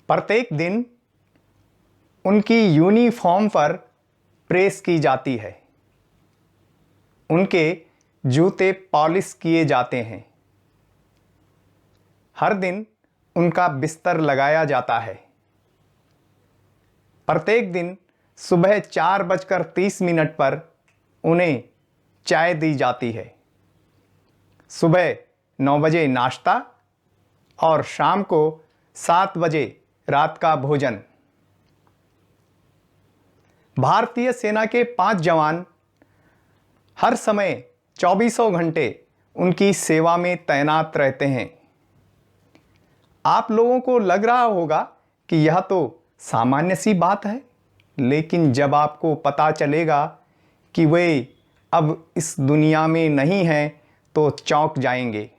प्रत्येक दिन उनकी यूनिफॉर्म पर प्रेस की जाती है। उनके जूते पॉलिश किए जाते हैं। हर दिन उनका बिस्तर लगाया जाता है। प्रत्येक दिन सुबह 4:30 पर उन्हें चाय दी जाती है। सुबह 9 बजे नाश्ता और शाम को 7 बजे रात का भोजन। भारतीय सेना के 5 जवान हर समय 24 घंटे उनकी सेवा में तैनात रहते हैं। आप लोगों को लग रहा होगा कि यह तो सामान्य सी बात है, लेकिन जब आपको पता चलेगा कि वे अब इस दुनिया में नहीं हैं तो चौंक जाएंगे।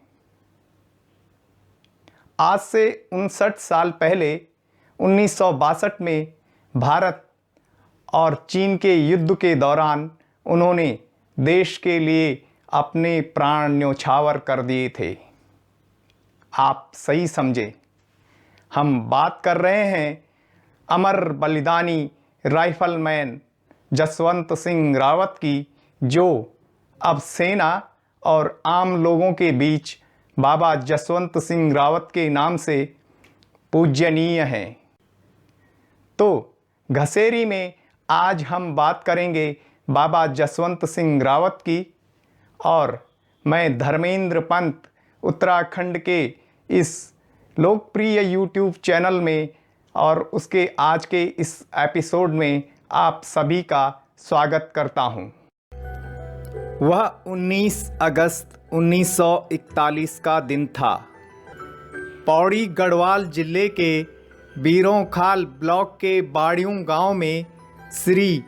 आज से 59 साल पहले 1962 में भारत और चीन के युद्ध के दौरान उन्होंने देश के लिए अपने प्राण न्यौछावर कर दिए थे। आप सही समझे, हम बात कर रहे हैं अमर बलिदानी राइफलमैन जसवंत सिंह रावत की, जो अब सेना और आम लोगों के बीच बाबा जसवंत सिंह रावत के नाम से पूज्यनीय हैं। तो घसेरी में आज हम बात करेंगे बाबा जसवंत सिंह रावत की, और मैं धर्मेंद्र पंत उत्तराखंड के इस लोकप्रिय यूट्यूब चैनल में और उसके आज के इस एपिसोड में आप सभी का स्वागत करता हूं। वह 19 अगस्त 1941 का दिन था। पौड़ी गढ़वाल जिले के बीरोंखाल ब्लॉक के बाड़ियों गांव में श्री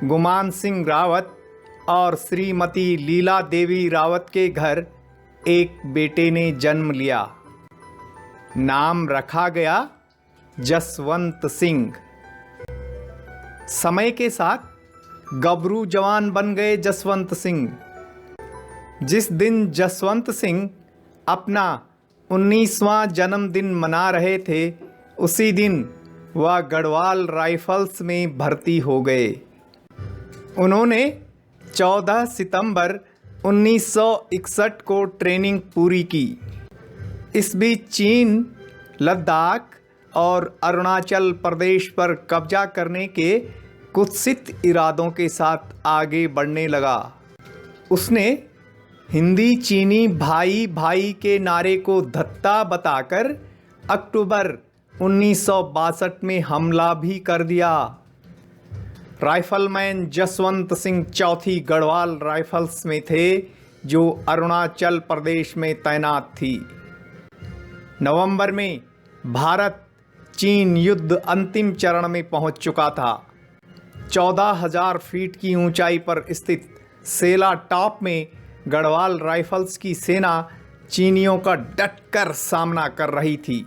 गुमान सिंह रावत और श्रीमती लीला देवी रावत के घर एक बेटे ने जन्म लिया। नाम रखा गया जसवंत सिंह। समय के साथ गबरू जवान बन गए जसवंत सिंह। जिस दिन जसवंत सिंह अपना 19वां जन्मदिन मना रहे थे, उसी दिन वह गढ़वाल राइफल्स में भर्ती हो गए। उन्होंने 14 सितंबर 1961 को ट्रेनिंग पूरी की। इस बीच चीन लद्दाख और अरुणाचल प्रदेश पर कब्जा करने के कुत्सित इरादों के साथ आगे बढ़ने लगा। उसने हिंदी चीनी भाई भाई के नारे को धत्ता बताकर अक्टूबर 1962 में हमला भी कर दिया। राइफलमैन जसवंत सिंह चौथी गढ़वाल राइफल्स में थे, जो अरुणाचल प्रदेश में तैनात थी। नवंबर में भारत चीन युद्ध अंतिम चरण में पहुंच चुका था। 14,000 फीट की ऊंचाई पर स्थित सेला टॉप में गढ़वाल राइफल्स की सेना चीनियों का डटकर सामना कर रही थी,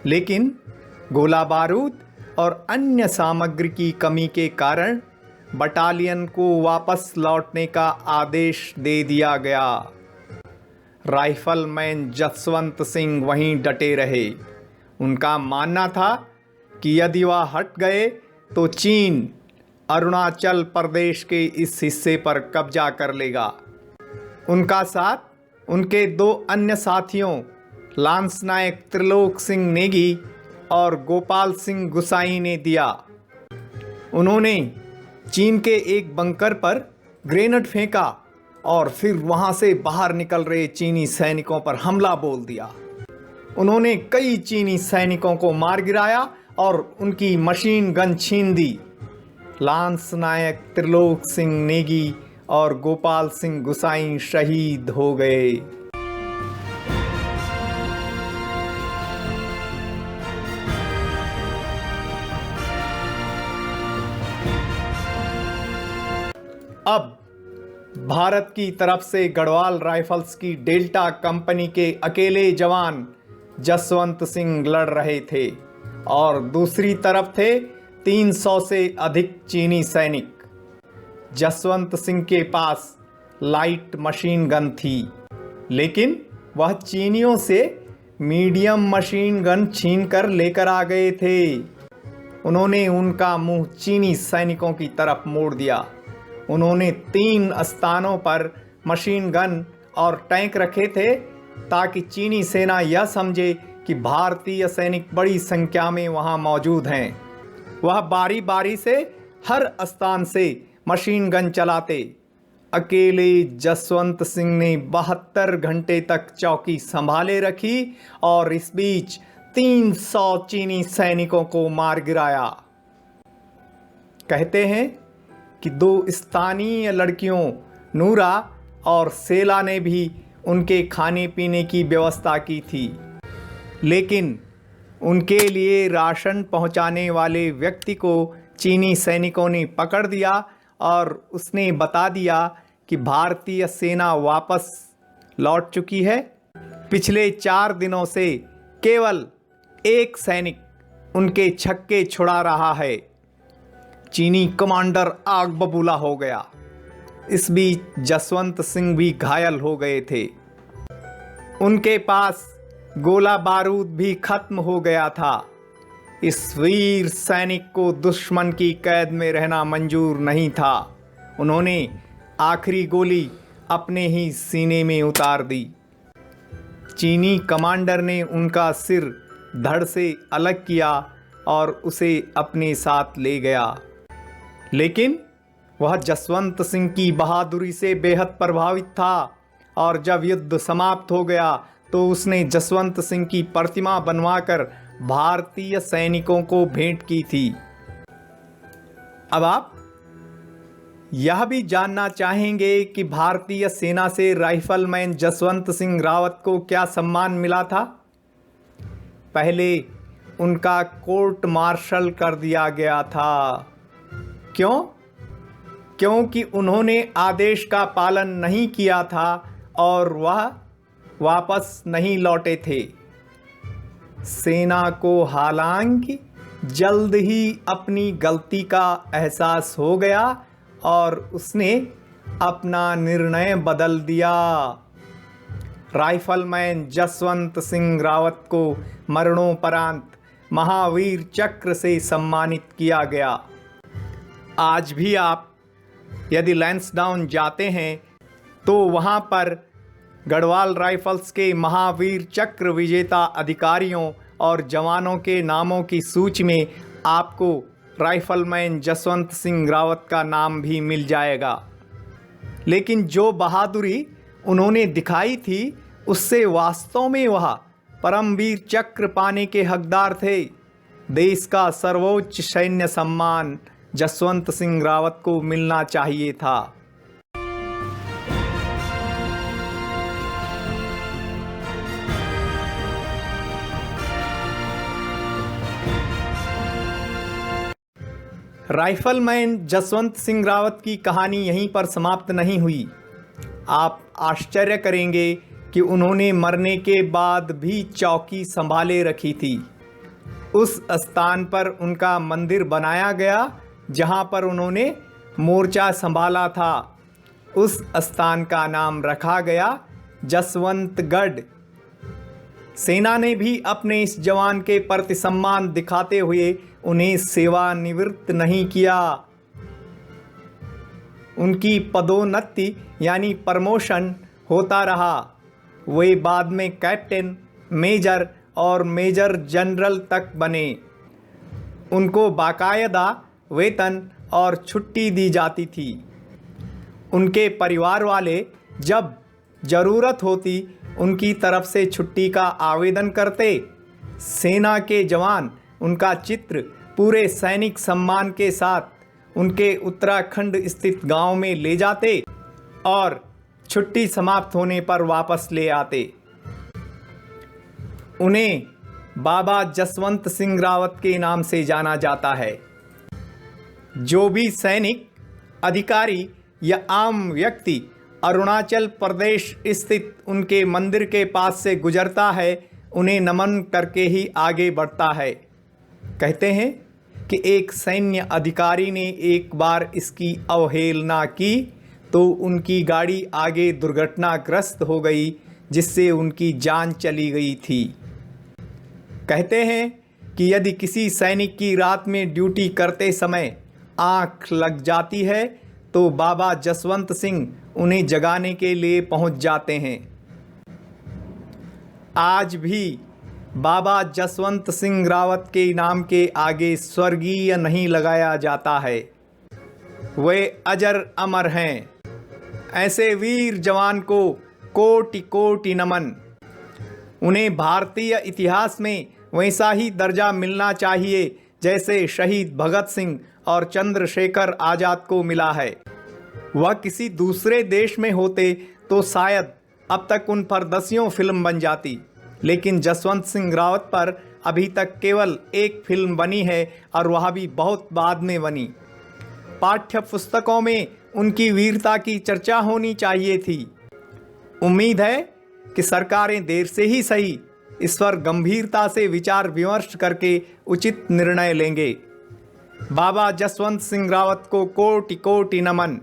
लेकिन गोला बारूद और अन्य सामग्री की कमी के कारण बटालियन को वापस लौटने का आदेश दे दिया गया। राइफलमैन जसवंत सिंह वहीं डटे रहे। उनका मानना था कि यदि वह हट गए तो चीन अरुणाचल प्रदेश के इस हिस्से पर कब्जा कर लेगा। उनका साथ उनके 2 अन्य साथियों लांस नायक त्रिलोक सिंह नेगी और गोपाल सिंह गुसाई ने दिया। उन्होंने चीन के एक बंकर पर ग्रेनेड फेंका और फिर वहां से बाहर निकल रहे चीनी सैनिकों पर हमला बोल दिया। उन्होंने कई चीनी सैनिकों को मार गिराया और उनकी मशीन गन छीन दी। लांस नायक त्रिलोक सिंह नेगी और गोपाल सिंह गुसाई शहीद हो गए। अब भारत की तरफ से गढ़वाल राइफल्स की डेल्टा कंपनी के अकेले जवान जसवंत सिंह लड़ रहे थे और दूसरी तरफ थे 300 से अधिक चीनी सैनिक। जसवंत सिंह के पास लाइट मशीन गन थी, लेकिन वह चीनियों से मीडियम मशीन गन छीन कर लेकर आ गए थे। उन्होंने उनका मुंह चीनी सैनिकों की तरफ मोड़ दिया। उन्होंने 3 स्थानों पर मशीन गन और टैंक रखे थे ताकि चीनी सेना यह समझे कि भारतीय सैनिक बड़ी संख्या में वहां मौजूद हैं। वह बारी बारी से हर स्थान से मशीन गन चलाते। अकेले जसवंत सिंह ने 72 घंटे तक चौकी संभाले रखी और इस बीच 300 चीनी सैनिकों को मार गिराया। कहते हैं कि 2 स्थानीय लड़कियों नूरा और सेला ने भी उनके खाने पीने की व्यवस्था की थी, लेकिन उनके लिए राशन पहुंचाने वाले व्यक्ति को चीनी सैनिकों ने पकड़ दिया और उसने बता दिया कि भारतीय सेना वापस लौट चुकी है। पिछले 4 दिनों से केवल एक सैनिक उनके छक्के छुड़ा रहा है। चीनी कमांडर आग बबूला हो गया। इस बीच जसवंत सिंह भी घायल हो गए थे। उनके पास गोला बारूद भी खत्म हो गया था। इस वीर सैनिक को दुश्मन की कैद में रहना मंजूर नहीं था। उन्होंने आखिरी गोली अपने ही सीने में उतार दी। चीनी कमांडर ने उनका सिर धड़ से अलग किया और उसे अपने साथ ले गया, लेकिन वह जसवंत सिंह की बहादुरी से बेहद प्रभावित था और जब युद्ध समाप्त हो गया तो उसने जसवंत सिंह की प्रतिमा बनवाकर भारतीय सैनिकों को भेंट की थी। अब आप यह भी जानना चाहेंगे कि भारतीय सेना से राइफलमैन जसवंत सिंह रावत को क्या सम्मान मिला था। पहले उनका कोर्ट मार्शल कर दिया गया था। क्यों? क्योंकि उन्होंने आदेश का पालन नहीं किया था और वह वापस नहीं लौटे थे। सेना को हालांकि जल्द ही अपनी गलती का एहसास हो गया और उसने अपना निर्णय बदल दिया। राइफलमैन जसवंत सिंह रावत को मरणोपरांत महावीर चक्र से सम्मानित किया गया। आज भी आप यदि लैंसडाउन जाते हैं तो वहां पर गढ़वाल राइफल्स के महावीर चक्र विजेता अधिकारियों और जवानों के नामों की सूची में आपको राइफलमैन जसवंत सिंह रावत का नाम भी मिल जाएगा। लेकिन जो बहादुरी उन्होंने दिखाई थी उससे वास्तव में वह परमवीर चक्र पाने के हकदार थे। देश का सर्वोच्च सैन्य सम्मान जसवंत सिंह रावत को मिलना चाहिए था। राइफलमैन जसवंत सिंह रावत की कहानी यहीं पर समाप्त नहीं हुई। आप आश्चर्य करेंगे कि उन्होंने मरने के बाद भी चौकी संभाले रखी थी। उस स्थान पर उनका मंदिर बनाया गया जहां पर उन्होंने मोर्चा संभाला था। उस स्थान का नाम रखा गया जसवंतगढ़। सेना ने भी अपने इस जवान के प्रति सम्मान दिखाते हुए उन्हें सेवानिवृत्त नहीं किया। उनकी पदोन्नति यानी प्रमोशन होता रहा। वे बाद में कैप्टन, मेजर और मेजर जनरल तक बने। उनको बाकायदा वेतन और छुट्टी दी जाती थी। उनके परिवार वाले जब ज़रूरत होती उनकी तरफ से छुट्टी का आवेदन करते। सेना के जवान उनका चित्र पूरे सैनिक सम्मान के साथ उनके उत्तराखंड स्थित गांव में ले जाते और छुट्टी समाप्त होने पर वापस ले आते। उन्हें बाबा जसवंत सिंह रावत के नाम से जाना जाता है। जो भी सैनिक, अधिकारी या आम व्यक्ति अरुणाचल प्रदेश स्थित उनके मंदिर के पास से गुजरता है, उन्हें नमन करके ही आगे बढ़ता है। कहते हैं कि एक सैन्य अधिकारी ने एक बार इसकी अवहेलना की तो उनकी गाड़ी आगे दुर्घटनाग्रस्त हो गई, जिससे उनकी जान चली गई थी। कहते हैं कि यदि किसी सैनिक की रात में ड्यूटी करते समय आँख लग जाती है तो बाबा जसवंत सिंह उन्हें जगाने के लिए पहुंच जाते हैं। आज भी बाबा जसवंत सिंह रावत के नाम के आगे स्वर्गीय नहीं लगाया जाता है। वे अजर अमर हैं। ऐसे वीर जवान को कोटि कोटि नमन। उन्हें भारतीय इतिहास में वैसा ही दर्जा मिलना चाहिए जैसे शहीद भगत सिंह और चंद्रशेखर आज़ाद को मिला है। वह किसी दूसरे देश में होते तो शायद अब तक उन पर दसियों फिल्म बन जाती, लेकिन जसवंत सिंह रावत पर अभी तक केवल एक फिल्म बनी है और वह भी बहुत बाद में बनी। पाठ्य पुस्तकों में उनकी वीरता की चर्चा होनी चाहिए थी। उम्मीद है कि सरकारें देर से ही सही इस पर गंभीरता से विचार विमर्श करके उचित निर्णय लेंगे। बाबा जसवंत सिंह रावत को कोटि कोटि नमन।